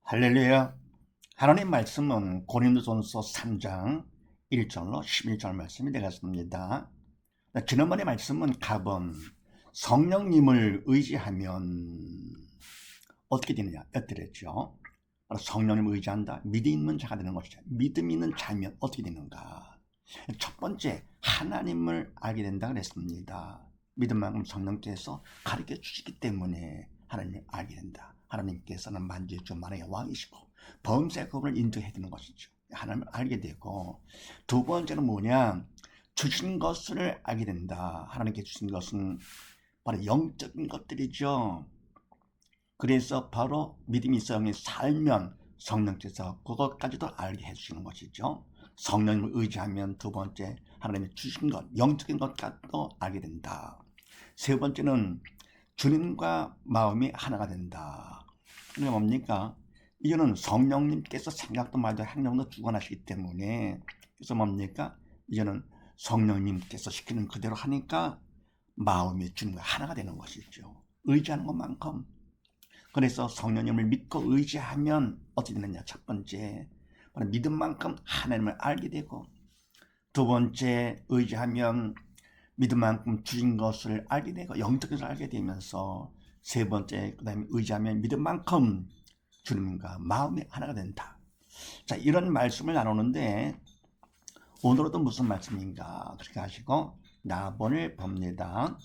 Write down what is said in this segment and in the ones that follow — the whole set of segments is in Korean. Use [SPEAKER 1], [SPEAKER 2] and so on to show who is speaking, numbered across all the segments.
[SPEAKER 1] 할렐루야. 하나님 말씀은 고린도전서 3장 1절로 11절 말씀이 되겠습니다. 지난번에 말씀은 갑은 성령님을 의지하면 어떻게 되느냐 였더랬죠. 성령님을 의지한다. 믿음 있는 자가 되는 것이죠. 믿음 있는 자면 어떻게 되는가. 첫 번째, 하나님을 알게 된다 그랬습니다. 믿음만큼 성령께서 가르쳐 주시기 때문에 하나님을 알게 된다. 하나님께서는 만주의 주 만왕의 왕이시고 범사의 그분을 인정해야 되는 것이죠. 하나님을 알게 되고, 두 번째는 뭐냐, 주신 것을 알게 된다. 하나님께 주신 것은 바로 영적인 것들이죠. 그래서 바로 믿음이 있어 살면 성령께서 그것까지도 알게 해주시는 것이죠. 성령님을 의지하면 두 번째, 하나님이 주신 것, 영적인 것까지도 알게 된다. 세 번째는 주님과 마음이 하나가 된다. 그게 뭡니까? 이제는 성령님께서 생각도 말도 행동도 주관하시기 때문에, 그래서 뭡니까? 이제는 성령님께서 시키는 그대로 하니까 마음이 주님과 하나가 되는 것이죠. 의지하는 것만큼. 그래서 성령님을 믿고 의지하면 어떻게 되느냐? 첫 번째, 믿음만큼 하나님을 알게 되고, 두 번째, 의지하면 믿음만큼 주신 것을 알게 되고 영적인 것을 알게 되면서, 세 번째, 그 다음에 의지하면 믿음만큼 주님과 마음이 하나가 된다. 자, 이런 말씀을 나누는데 오늘은 무슨 말씀인가? 그렇게 하시고 나본을 봅니다.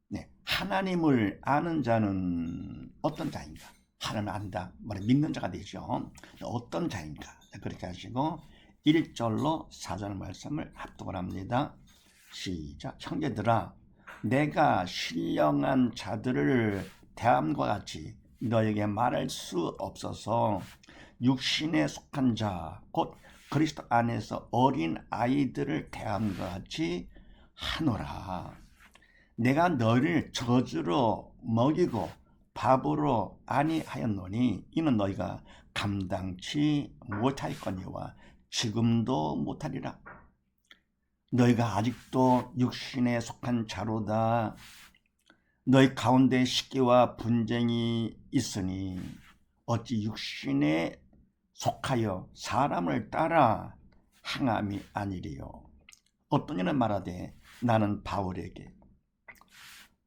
[SPEAKER 1] 네, 하나님을 아는 자는 어떤 자인가? 하나님을 안다, 믿는 자가 되죠. 어떤 자인가? 그렇게 하시고 1절로 4절 말씀을 합독을 합니다. 시작. 형제들아, 내가 신령한 자들을 대함과 같이 너에게 말할 수 없어서 육신에 속한 자, 곧 그리스도 안에서 어린 아이들을 대함과 같이 하노라. 내가 너를 저주로 먹이고 밥으로 아니하였노니 이는 너희가 감당치 못하였거니와 지금도 못하리라. 너희가 아직도 육신에 속한 자로다. 너희 가운데 시기와 분쟁이 있으니 어찌 육신에 속하여 사람을 따라 행함이 아니리요. 어떤 이는 말하되 나는 바울에게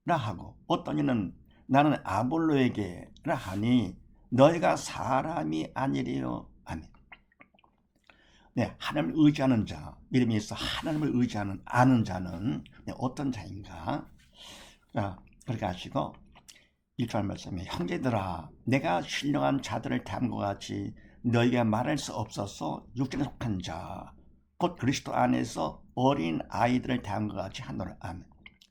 [SPEAKER 1] 라 하고, 어떤 이는 나는 아볼로에게 라 하니 너희가 사람이 아니리요. 아멘. 네, 하나님을 의지하는 자, 믿음이 있어 하나님을 의지하는 아는 자는 어떤 자인가? 자, 그렇게 하시고 1절 말씀에 형제들아, 내가 신령한 자들을 대함과 같이 너희가 말할 수 없어서 육신에 속한 자, 곧 그리스도 안에서 어린 아이들을 대함과 같이 하노라. 아멘.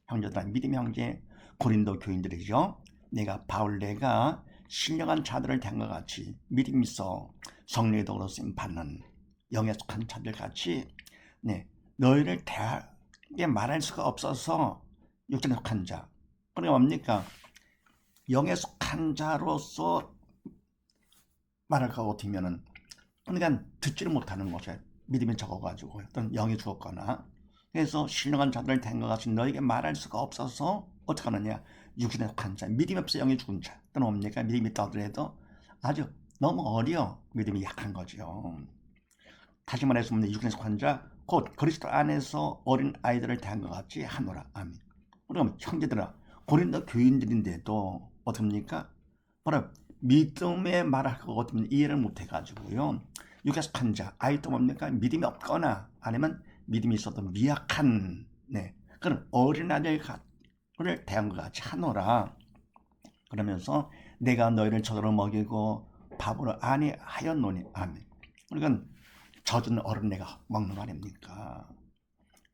[SPEAKER 1] 형제들아, 믿음 형제 고린도 교인들이죠. 내가 바울레가 신령한 자들을 대함과 같이 믿음 있어 성령의 도로 쓰임 받는 영에 속한 자들 같이 너희를 대하게 말할 수가 없어서 육신에 속한 자. 그러니까 뭡니까? 영에 속한 자로서 말할 것 같으면은, 그러니까 듣지를 못하는 것에 믿음이 적어가지고 어떤 영이 죽었거나, 그래서 신령한 자들을 된 것 같이 너에게 말할 수가 없어서 어떻게 하느냐? 육신에 속한 자, 믿음이 없어 영이 죽은 자. 또는 뭡니까? 믿음이 있다 하더라도 아주 너무 어려, 믿음이 약한 거죠. 다시 말해서 육신에 속한 자, 곧 그리스도 안에서 어린 아이들을 대한 것 같이 하노라. 아멘. 그럼 형제들아, 고린도 교인들인데도 어떻습니까? 바로 믿음에 말할 것 같으면 이해를 못해가지고요, 육신에 속한 자, 아이도 뭡니까? 믿음이 없거나 아니면 믿음이 있어도 미약한 그런 어린아이를 대한 것 같이 하노라. 그러면서 내가 너희를 저주로 먹이고 밥으로 아니하였노니. 아멘. 그러니까 젖은 어린애가 먹는 거 아닙니까?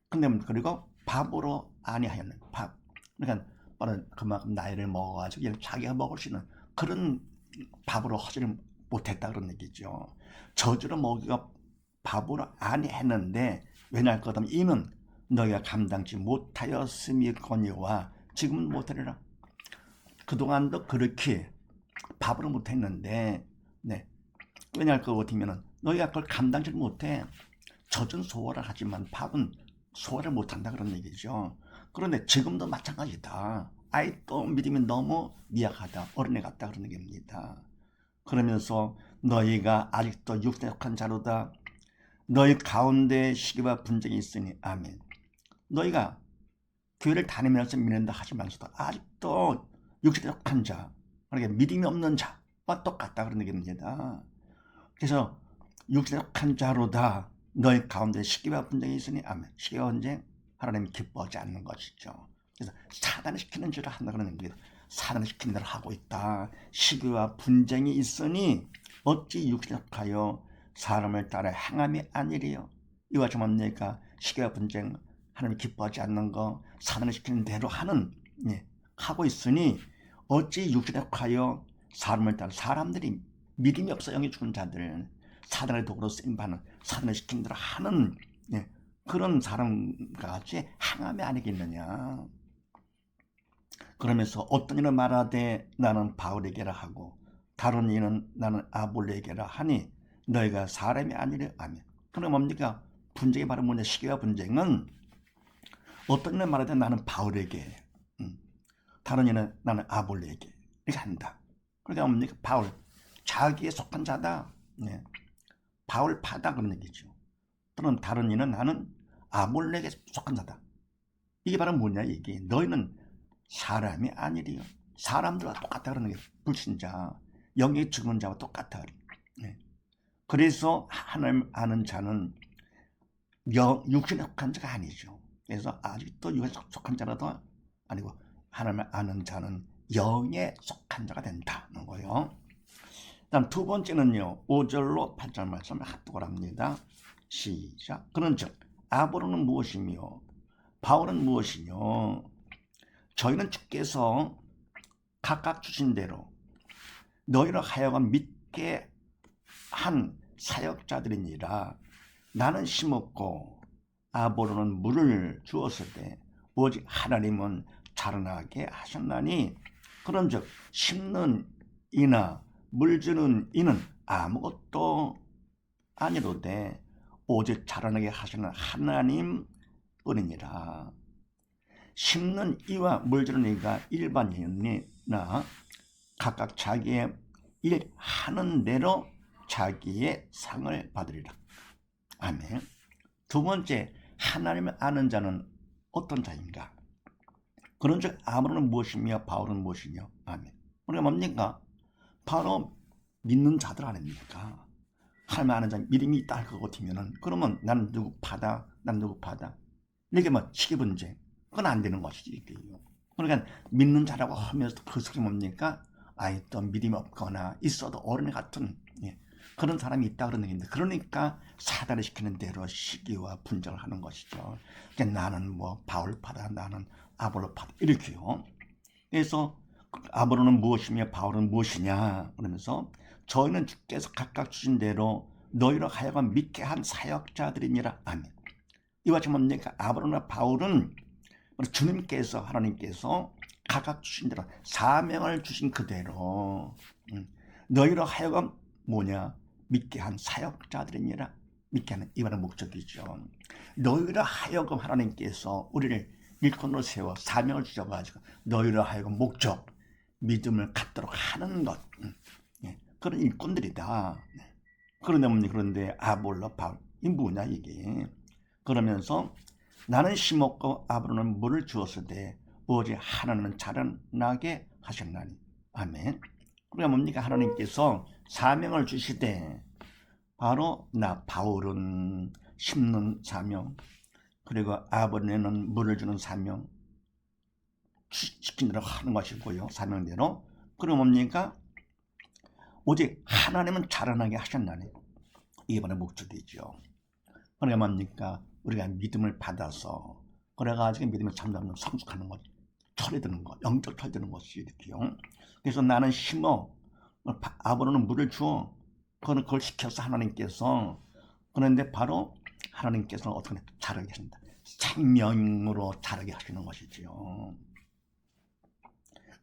[SPEAKER 1] 근데 그리고 밥으로 아니하였는 밥. 그러니까 바로 그만큼 나이를 먹어가지고 자기가 먹을 수 있는 그런 밥으로 하지를 못했다 그런 얘기죠. 저주로 먹이고 밥으로 아니했는데 왜냐할 것 같으면 이는 너희가 감당치 못하였음이거니와 지금은 못하리라. 그동안도 그렇게 밥으로 못했는데 왜냐할 것 같으면 너희가 그걸 감당치 못해. 젖은 소화를 하지만 밥은 소화를 못한다 그런 얘기죠. 그런데 지금도 마찬가지다. 아이도 믿음이 너무 미약하다, 어린애 같다 그런 얘기입니다. 그러면서 너희가 아직도 육신에 속한 자로다. 너희 가운데 시기와 분쟁이 있으니 아멘. 너희가 교회를 다니면서 믿는다 하지만서도 아직도 육신에 속한 자, 그러니까 믿음이 없는 자와 똑같다 그런 얘기입니다. 그래서 육신에 속한 자로다. 너희 가운데 시기와 분쟁이 있으니 아멘. 시기와 분쟁, 하나님이 기뻐하지 않는 것이죠. 그래서 사단이 시키는 일을 한다 그러는 겁니다. 사단이 시키는 일을 하고 있다. 시기와 분쟁이 있으니 어찌 육신에 속하여 사람을 따라 행함이 아니리요. 이와 좀 뭡니까? 시기와 분쟁, 하나님이 기뻐하지 않는 거, 사단이 시키는 대로 하고 있으니 어찌 육신에 속하여 사람을 따라 사람들이 믿음이 없어 영이 죽은 자들, 사단의 도구로 쓰임받는 사단을 시킨 대로 하는 그런 사람과 같이 행함이 아니겠느냐. 그러면서 어떤 이는 말하되 나는 바울에게라 하고 다른 이는 나는 아볼로에게라 하니 너희가 사람이 아니래. 아멘. 그럼 뭡니까? 분쟁이 바로 뭐냐? 시기와 분쟁은 어떤 이는 말하되 나는 바울에게, 다른 이는 나는 아볼로에게 이렇게 한다. 그러니까 뭡니까? 바울, 자기에 속한 자다. 바울파다 그런 얘기죠. 또는 다른 이는 나는 아볼로에게 속한 자다. 이게 바로 뭐냐 이게. 너희는 사람이 아니리요. 사람들과 똑같다 그러는 게 불신자, 영이 죽은 자와 똑같아. 그래서 하나님 아는 자는 육신에 속한 자가 아니죠. 그래서 아직도 육신에 속한 자라도 아니고 하나님을 아는 자는 영에 속한 자가 된다는 거예요. 다음 두 번째는요. 5절로 8절 말씀을 합독을 합니다. 시작. 그런즉 아볼로는 무엇이며 바울은 무엇이뇨? 저희는 주께서 각각 주신 대로 너희를 하여금 믿게 한 사역자들이니라. 나는 심었고 아볼로는 물을 주었을 때 오직 하나님은 자라나게 하셨나니 그런즉 심는 이나 물 주는 이는 아무것도 아니로되 오직 자라나게 하시는 하나님 뿐이니라. 심는 이와 물 주는 이가 일반인이나 각각 자기의 일 하는 대로 자기의 상을 받으리라. 아멘. 두 번째, 하나님을 아는 자는 어떤 자인가? 그런즉 아볼로는 무엇이며 바울은 무엇이며? 아멘. 우리가 뭡니까? 바로 믿는 자들 아닙니까? 하나님 아는 자 믿음이 있다 할 것 같으면은 그러면 나는 누구 파다, 난 누구 파다. 이게 뭐 시기분쟁, 그건 안 되는 것이지 이게요. 그러니까 믿는 자라고 하면서도 그 속에 뭡니까? 아예 또 믿음이 없거나 있어도 어른이 같은 그런 사람이 있다 그러는 건데, 그러니까 사단을 시키는 대로 시기와 분쟁을 하는 것이죠. 그러니까 나는 뭐 바울파다, 나는 아볼로파다 이렇게요. 그래서 아볼로는 무엇이며 바울은 무엇이냐 그러면서 저희는 주께서 각각 주신 대로 너희로 하여금 믿게 한 사역자들이니라. 아멘. 이와 같이 뭡니까? 아볼로나 바울은 주님께서, 하나님께서 각각 주신 대로 사명을 주신 그대로 너희로 하여금 뭐냐? 믿게 한 사역자들이니라. 믿게 하는 이 말의 목적이죠. 너희로 하여금 하나님께서 우리를 일꾼으로 세워 사명을 주셔가지고 너희로 하여금 목적, 믿음을 갖도록 하는 것, 그런 일꾼들이다. 그런데 아볼로, 바울, 이 뭐냐 이게. 그러면서 나는 심었고 아볼로는 물을 주었을 때 오직 하나님은 자라나게 하셨나니. 아멘. 그러니까 뭡니까? 하나님께서 사명을 주시되 바로 나 바울은 심는 사명, 그리고 아볼로는 물을 주는 사명 시킨 대로 하는 것이고요. 사명대로. 그럼 뭡니까? 오직 하나님은 자라나게 하셨나니. 이게 바로 목적이죠. 그러니까 뭡니까? 우리가 믿음을 받아서 그래가지고 믿음을 참담으로 성숙하는 것, 철이 드는 것, 영적 철이 드는 것이 이렇게요. 그래서 나는 심어, 아볼로는 물을 주어, 그걸 시켜서 하나님께서, 그런데 바로 하나님께서는 어떻게 자라게 하신다. 생명으로 자라게 하시는 것이지요.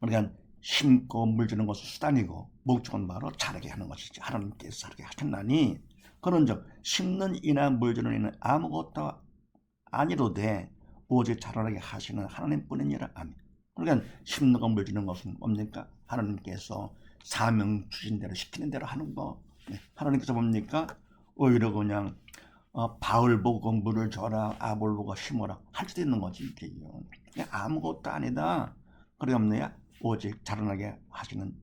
[SPEAKER 1] 그러니까 심고 물 주는 것은 수단이고 목적은 바로 자라게 하는 것이지. 하나님께서 자라게 하셨나니 그런즉 심는 이나 물 주는 이는 아무것도 아니로되 오직 자라나게 하시는 하나님뿐이니라. 아멘. 그러니까 심는 것 물 주는 것은 뭡니까? 하나님께서 사명 주신 대로 시키는 대로 하는 거. 하나님께서 뭡니까? 오히려 그냥 바울 보고 물을 줘라, 아볼 보고 심어라 할 수도 있는 거지. 이게요. 아무것도 아니다. 그래 없네요. 오직 자라나게 하시는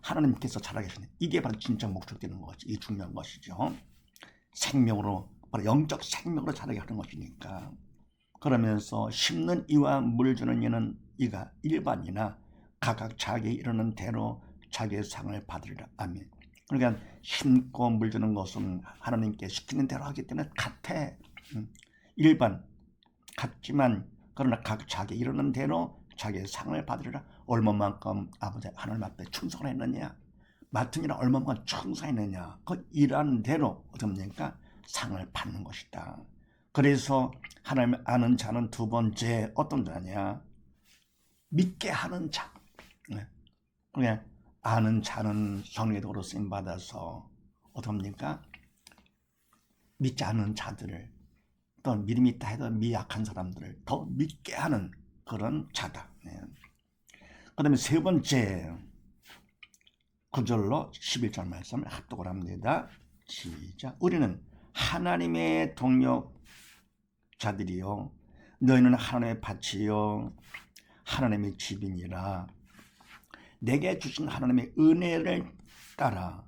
[SPEAKER 1] 하나님께서 자라게 하시는 이게 바로 진짜 목적되는 거지. 이게 중요한 것이죠. 생명으로 바로 영적 생명으로 자라게 하는 것이니까. 그러면서 심는 이와 물 주는 이는 이가 일반이나 각각 자기 이르는 대로 자기의 상을 받으리라. 아멘. 그러니까 심고 물 주는 것은 하나님께 시키는 대로 하기 때문에 같아. 일반 같지만 그러나 각 자기 이르는 대로 자기의 상을 받으리라. 얼마만큼 아버지 하나님 앞에 충성을 했느냐, 맡은 일은 얼마만큼 충성했느냐, 그 일하는 대로 어떻습니까? 상을 받는 것이다. 그래서 하나님을 아는 자는 두 번째 어떤 자냐? 믿게 하는 자. 그냥 아는 자는 성령의 도로 쓰임 받아서 어떻습니까? 믿지 않는 자들을, 또 믿음이 있다 해도 미약한 사람들을 더 믿게 하는 그런 자다. 그 다음에 세 번째 9절로 11절 말씀을 합독을 합니다. 시작. 우리는 하나님의 동역자들이요 너희는 하나님의 밭이요 하나님의 집이니라. 내게 주신 하나님의 은혜를 따라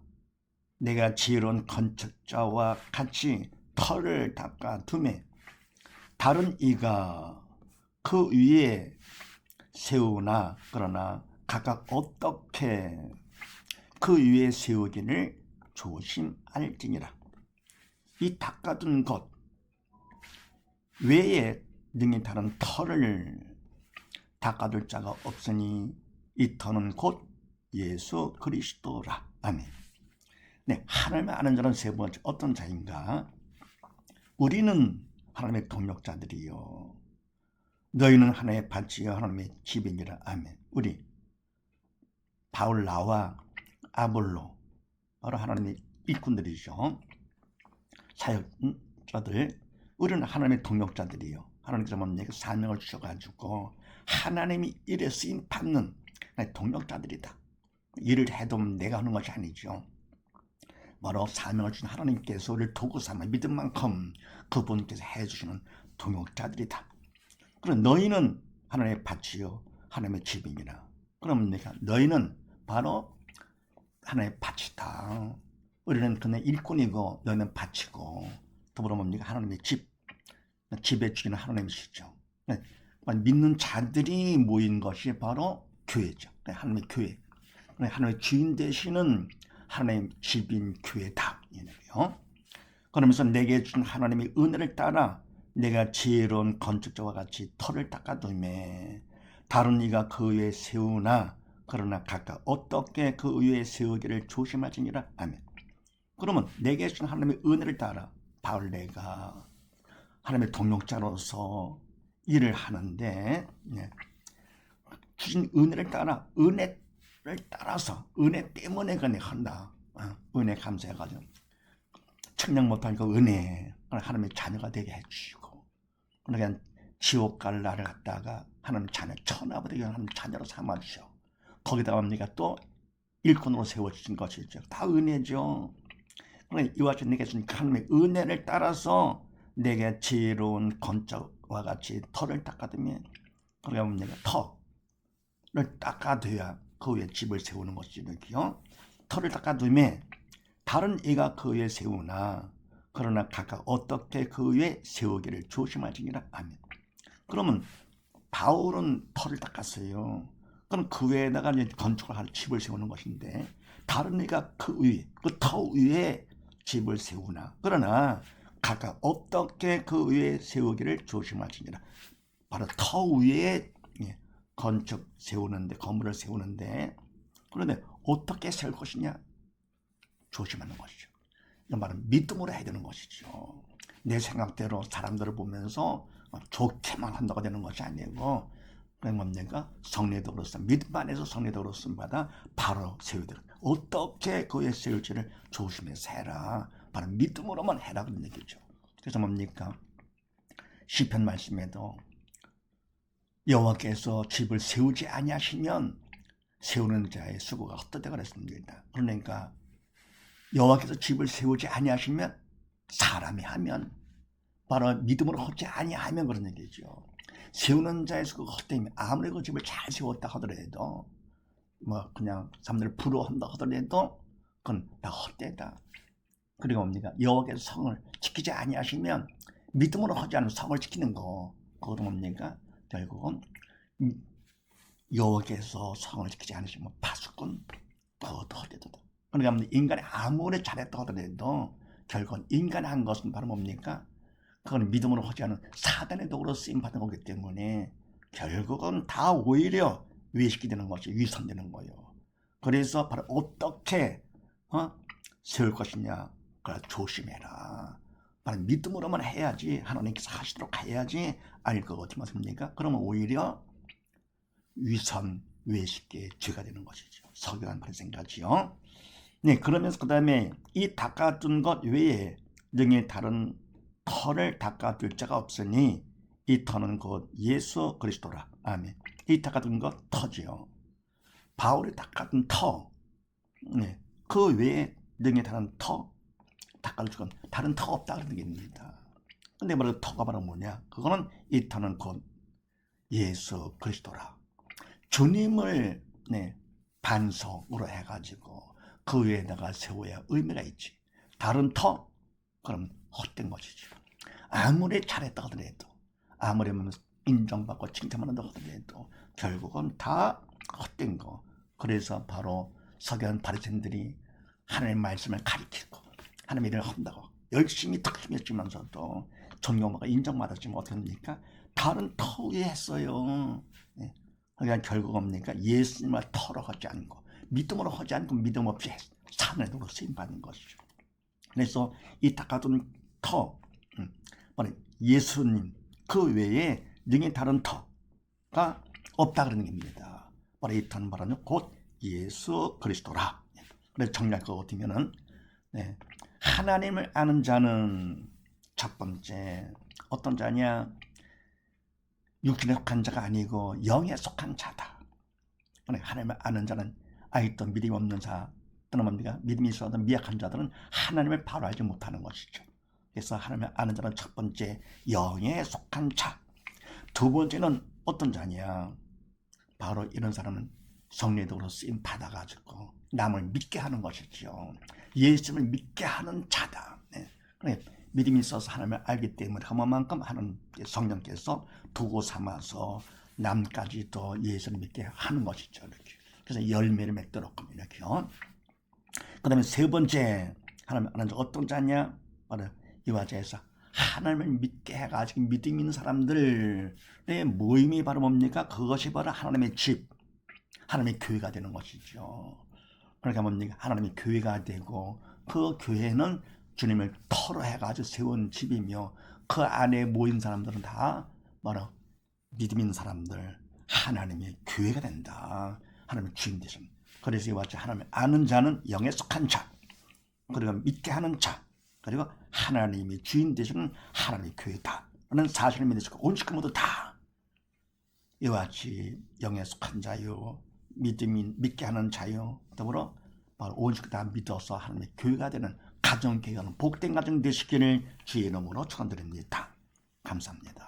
[SPEAKER 1] 내가 지혜로운 건축자와 같이 터를 닦아 두매 다른 이가 그 위에 세우나 그러나 각각 어떻게 그 위에 세우기를 조심할지니라. 이 닦아둔 것 외에 능히 다른 터를 닦아둘 자가 없으니 이 터는 곧 예수 그리스도라. 아멘. 네, 하나님을 아는 자는 세 번째 어떤 자인가? 우리는 하나님의 동역자들이요 너희는 하나님의 밭이요 하나님의 집이니라. 아멘. 우리 바울 나와 아볼로 바로 하나님의 일꾼들이죠. 사역자들. 우리는 하나님의 동역자들이요 하나님께서 뭡니까? 사명을 주셔가지고 하나님이 일에 쓰임 받는 동역자들이다. 일을 해도 내가 하는 것이 아니죠. 바로 사명을 주신 하나님께서 우리를 도구 삼아 믿은 만큼 그분께서 해주시는 동역자들이다. 그럼 너희는 하나님의 밭이요 하나님의 집이니라. 그럼 너희는 바로 하나님의 밭이다. 우리는 그냥 일꾼이고 너희는 밭이고 더불어 뭡니까? 하나님의 집의 주인은 하나님이시죠. 믿는 자들이 모인 것이 바로 교회죠. 하나님의 교회. 하나님의 주인 되시는 하나님 집인 교회다. 그러면서 내게 준 하나님의 은혜를 따라 내가 지혜로운 건축자와 같이 터를 닦아두매 다른 이가 그 위에 세우나 그러나 각각 어떻게 그 위에 세우기를 조심하지니라. 아멘. 그러면 내게 준 하나님의 은혜를 따라 바울 내가 하나님의 동역자로서 일을 하는데 주신 은혜를 따라 은혜를 따라서 은혜 때문에 그냥 한다. 은혜 감사해가지고 측량 못한 그 은혜 하나님의 자녀가 되게 해주시고 그러니까 지옥 갈 날을 갖다가 하나님 자녀 천하보다 하나님 자녀로 삼아주셔. 거기다가 뭡니까? 또 일꾼으로 세워주신 것이죠. 다 은혜죠. 그러니까 이와 같이 내게 준 하나님의 은혜를 따라서 내게 지혜로운 건축과 같이 터를 닦아두면 그러니까 뭡니까? 터를 닦아둬야 그 위에 집을 세우는 것이죠. 터를 닦아두면 다른 이가 그 위에 세우나 그러나 각각 어떻게 그 위에 세우기를 조심하지니라. 아멘. 그러면 바울은 터를 닦았어요. 그럼 그 위에다가 이제 건축을 할 집을 세우는 것인데 다른 이가 그 위에 그 터 위에 집을 세우나 그러나 각각 어떻게 그 위에 세우기를 조심하시니라. 바로 터 위에 건축 세우는데 건물을 세우는데 그런데 어떻게 세울 것이냐 조심하는 것이죠. 이건 바로 믿음으로 해야 되는 것이죠. 내 생각대로 사람들을 보면서 좋게만 한다고 되는 것이 아니고 그런 뭡니까? 성례도로서 믿음 안에서 성례도로서 받아 바로 세우도록 어떻게 그에 세울지를 조심해서 해라. 바로 믿음으로만 해라 그런 얘기죠. 그래서 뭡니까? 시편 말씀에도 여호와께서 집을 세우지 아니하시면 세우는 자의 수고가 헛되다 그랬습니다. 그러니까 여호와께서 집을 세우지 아니하시면 사람이 하면 바로 믿음으로 하지 아니하면 그런 얘기죠. 세우는 자의 수고가 헛되면 아무리 그 집을 잘 세웠다 하더라도 뭐 그냥 사람들을 부러워한다 하더라도 그건 다 헛되다. 그리고 뭡니까? 여호와께서 성을 지키지 아니하시면 믿음으로 하지 않으면 성을 지키는 거 그것도 뭡니까? 결국은 여호와께서 성을 지키지 않으시면 파수꾼 그것도 헛되다. 그러니까 인간이 아무리 잘했다 하더라도 결국은 인간이 한 것은 바로 뭡니까? 그건 믿음으로 하지 않은 사단의 도구로 쓰임받는 거기 때문에 결국은 다 오히려 외식이 되는 것이 위선되는 거예요. 그래서 바로 어떻게 세울 것이냐 그걸 조심해라. 바로 믿음으로만 해야지 하나님께서 하시도록 해야지 아닐 것 어떻게 맞습니까? 그러면 오히려 위선 외식의 죄가 되는 것이죠. 석유한 발생까지요. 네, 그러면서 그 다음에 이 닦아둔 것 외에 등의 다른 터를 닦아둘 자가 없으니 이 터는 곧 예수 그리스도라. 아멘. 이 닦아둔 것 터지요. 바울이 닦아둔 터. 네, 그 외에 등의 다른 터 닦아줄 건 다른 터가 없다 그런 얘기입니다. 근데 바로 터가 바로 뭐냐? 그거는 이 터는 곧 예수 그리스도라. 주님을 반석으로 해가지고 그 위에다가 세워야 의미가 있지. 다른 터? 그럼 헛된 것이죠. 아무리 잘했다 하더라도 아무리 인정받고 칭찬받는다 하더라도 결국은 다 헛된 거. 그래서 바로 서기관 바리새인들이 하나님의 말씀을 가리키고 하나님의 일을 한다고 열심히 특심했지만서도 존경받고 인정받았지만 어떻게 합니까? 다른 터 위에 했어요. 그러니까 결국 뭡니까? 예수님을 터로 하지 않고 믿음으로 하지 않고 믿음 없이 산의 도로 쓰임받는 것이죠. 그래서 이 닦아둔 터, 바로 예수님 그 외에 능히 다른 터가 없다 그러는 겁니다. 바로 이 터는 바로 곧 예수 그리스도라. 그래서 정리할 것 같으면은 하나님을 아는 자는 첫 번째 어떤 자냐? 육신에 속한 자가 아니고 영에 속한 자다. 하나님을 아는 자는 아직도 믿음이 없는 자 또는 뭡니까? 믿음이 있어도 미약한 자들은 하나님을 바로 알지 못하는 것이죠. 그래서 하나님을 아는 자는 첫 번째 영에 속한 자. 두 번째는 어떤 자냐? 바로 이런 사람은 성령의 도로 쓰임 받아가지고 남을 믿게 하는 것이죠. 예수님을 믿게 하는 자다. 믿음이 있어서 하나님을 알기 때문에 그만큼 하는 성령께서 도구 삼아서 남까지도 예수를 믿게 하는 것이죠. 이렇게. 그래서 열매를 맺도록 이렇게요. 그 다음에 세 번째 하나님 아는 자 어떤 자냐? 바로 이와 자에서 하나님을 믿게 해가지고 믿음 있는 사람들의 모임이 바로 뭡니까? 그것이 바로 하나님의 집, 하나님의 교회가 되는 것이죠. 그러니까 뭡니까? 하나님의 교회가 되고 그 교회는 주님을 터로 해가지고 세운 집이며 그 안에 모인 사람들은 다 바로 믿음 있는 사람들, 하나님의 교회가 된다. 하나님의 주인 되신. 그래서 이와 같이 하나님을 아는 자는 영에 속한 자, 그리고 믿게 하는 자, 그리고 하나님의 주인 되시는 하나님의 교회다. 라는 사실을 믿으시고 온 식구 모두 다 이와 같이 영에 속한 자요, 믿게 하는 자요, 더불어 온 식구 다 믿어서 하나님의 교회가 되는 가정, 교회가 복된 가정 되시기를 주의 이름으로 축원드립니다. 감사합니다.